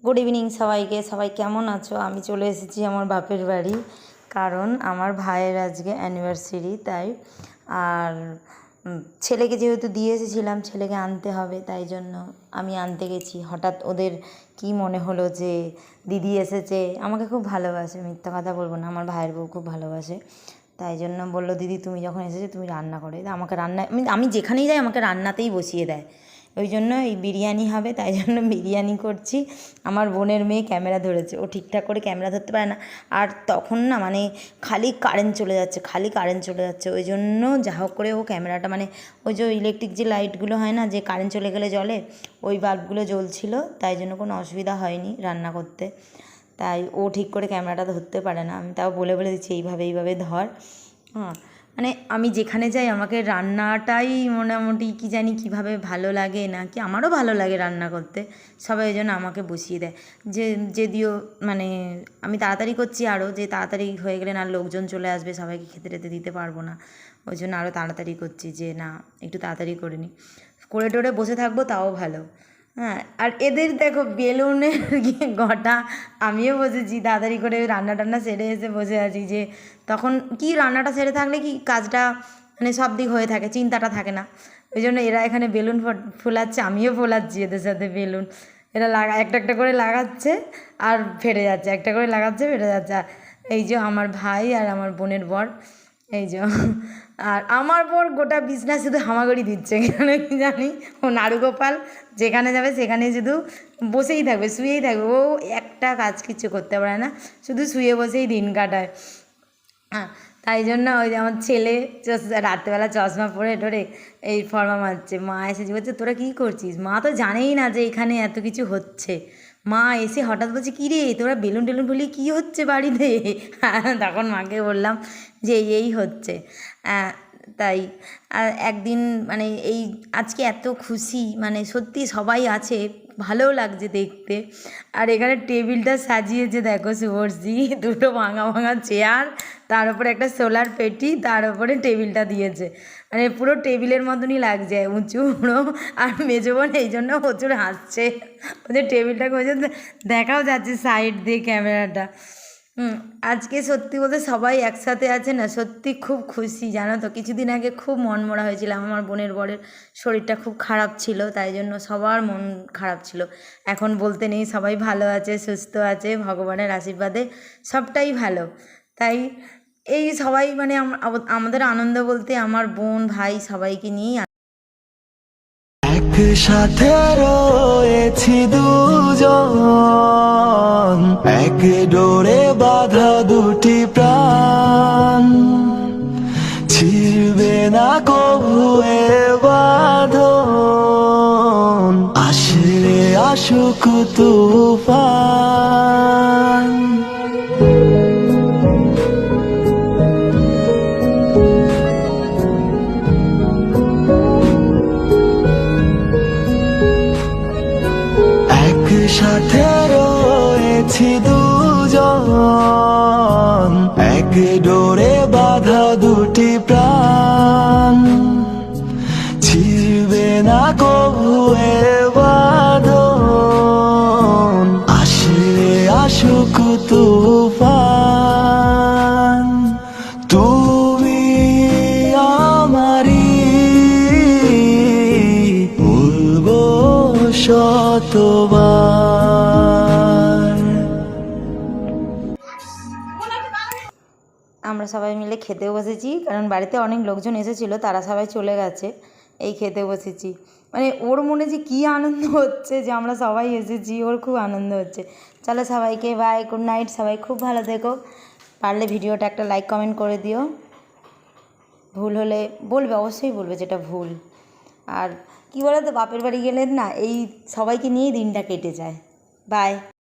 Good evening সবাইকে। সবাই কেমন আছো? আমি চলে এসেছি আমার বাপের বাড়ি, কারণ আমার ভাইয়ের আজকে অ্যানিভার্সারি, তাই। আর ছেলেকে যেহেতু দিয়ে এসেছিলাম, ছেলেকে আনতে হবে, তাই জন্য আমি আনতে গেছি। হঠাৎ ওদের কি মনে হলো যে দিদি এসেছে, আমাকে খুব ভালোবাসে, মিথ্যা কথা বলবো না, আমার ভাইয়ের বউ খুব ভালোবাসে, তাই জন্য বললো দিদি তুমি যখন এসেছো তুমি রান্না করো। আমাকে রান্না আমি যেখানেই যাই আমাকে রান্নাতেই বসিয়ে দেয়। ওই জন্য এই বিরিয়ানি হবে, তাই জন্য বিরিয়ানি করছি। আমার বোনের মেয়ে ক্যামেরা ধরেছে, ও ঠিকঠাক করে ক্যামেরা ধরতে পারে না। আর তখন না মানে খালি কারেন্ট চলে যাচ্ছে, ওই জন্য যা হোক করে ও ক্যামেরাটা মানে ওই যে ইলেকট্রিক যে লাইটগুলো হয় না, যে কারেন্ট চলে গেলে জ্বলে, ওই বাল্বগুলো জ্বলছিল, তাই জন্য কোনো অসুবিধা হয়নি রান্না করতে। তাই ও ঠিক করে ক্যামেরাটা ধরতে পারে না, আমি তাও বলে দিচ্ছি এইভাবে ধর। হ্যাঁ, মানে আমি যেখানে যাই আমাকে রান্নাটাই মোটামুটি কী জানি কীভাবে ভালো লাগে, না কি আমারও ভালো লাগে রান্না করতে, সবাই ওই জন্য আমাকে বসিয়ে দেয়। যদিও মানে আমি তাড়াতাড়ি করছি, আরও যে তাড়াতাড়ি হয়ে গেলে না লোকজন চলে আসবে, সবাইকে খেতে টেতে দিতে পারবো না, ওই জন্য আরও তাড়াতাড়ি করছি যে না একটু তাড়াতাড়ি করে নিই, করে টোরে বসে থাকবো তাও ভালো। হ্যাঁ, আর এদের দেখো বেলুনের ঘটা, আমিও বসেছি তাড়াতাড়ি করে রান্না টান্না সেরে এসে বসে আছি, যে তখন কি রান্নাটা সেরে থাকলে কি কাজটা মানে সব দিক হয়ে থাকে, চিন্তাটা থাকে না। ওই জন্য এরা এখানে বেলুন ফোলাচ্ছে, আমিও ফোলাচ্ছি এদের সাথে বেলুন। এরা একটা করে লাগাচ্ছে আর ফেটে যাচ্ছে, একটা করে লাগাচ্ছে ফেটে যাচ্ছে। আর এই যে আমার ভাই আর আমার বোনের বর, এই যে, আর আমার বর গোটা বিজনেস শুধু হামাগুড়ি দিচ্ছে, কেন কি জানি। ও নাড়ুগোপাল, যেখানে যাবে সেখানে শুধু বসেই থাকবে, শুয়েই থাকবে, ও একটা কাজ কিছু করতে পারে না, শুধু শুয়ে বসেই দিন কাটায়। হ্যাঁ, তাই জন্য ওই যে আমার ছেলে রাত্রেবেলা চশমা পরে টোরে এই ফর্মা মারছে, মা এসে বলছে তোরা কী করছিস? মা তো জানেই না যে এখানে এত কিছু হচ্ছে। মা এসে হঠাৎ বলছে কী রে তোরা বেলুন টেলুন বলি কী হচ্ছে বাড়িতে? তখন মাকে বললাম যে এই হচ্ছে। তাই আর একদিন মানে এই আজকে এত খুশি, মানে সত্যি সবাই আছে, ভালোও লাগছে দেখতে। আর এখানে টেবিলটা সাজিয়েছে দেখো শুভশ্রী, দুটো ভাঙা চেয়ার, তার উপরে একটা সোলার পেটি, তার উপরে টেবিলটা দিয়েছে, মানে পুরো টেবিলের মতনই লাগছে, উঁচু পুরো। আর মেজো বোন এই জন্য প্রচুর হাসছে, ওদের টেবিলটাকে ওই জন্য দেখাও যাচ্ছে সাইড দিয়ে ক্যামেরাটা। আজকে সত্যি বলতে সবাই একসাথে আছে না, সত্যি খুব খুশি জানো তো। কিছুদিন আগে খুব মনমরা হয়েছিলাম, আমার বোনের বরের শরীরটা খুব খারাপ ছিল, তাই জন্য সবার মন খারাপ ছিল। এখন বলতে নেই, সবাই ভালো আছে, সুস্থ আছে, ভগবানের আশীর্বাদে সবটাই ভালো। তাই এই সবাই মানে আমাদের আনন্দ বলতে আমার বোন ভাই সবাইকে নিয়েই একসাথে রয়েছি দুজন, এক ডোরে বাঁধা দুটি প্রাণ, ছিড়বে না কবু এ বাঁধন, আসলে আসুক তুফান। একসাথে রয়েছি দুজন, এক ডোরে বাঁধা দুটি প্রাণ, ছিড়বে না কবু এ বাঁধন, আসলে আসুক তুফান। তুমি আমারি, বলবো শতবার। আমরা সবাই মিলে খেতেও বসেছি, কারণ বাড়িতে অনেক লোকজন এসেছিলো, তারা সবাই চলে গেছে, এই খেতে বসেছি। মানে ওর মনে যে কী আনন্দ হচ্ছে যে আমরা সবাই এসেছি, ওর খুব আনন্দ হচ্ছে। চলো সবাইকে বাই, গুড নাইট, সবাই খুব ভালো থেকো। পারলে ভিডিওটা একটা লাইক কমেন্ট করে দিও, ভুল হলে বলবে, অবশ্যই বলবে যেটা ভুল। আর কী বলো তো, বাপের বাড়ি গেলে না এই সবাইকে নিয়েই দিনটা কেটে যায়। বাই।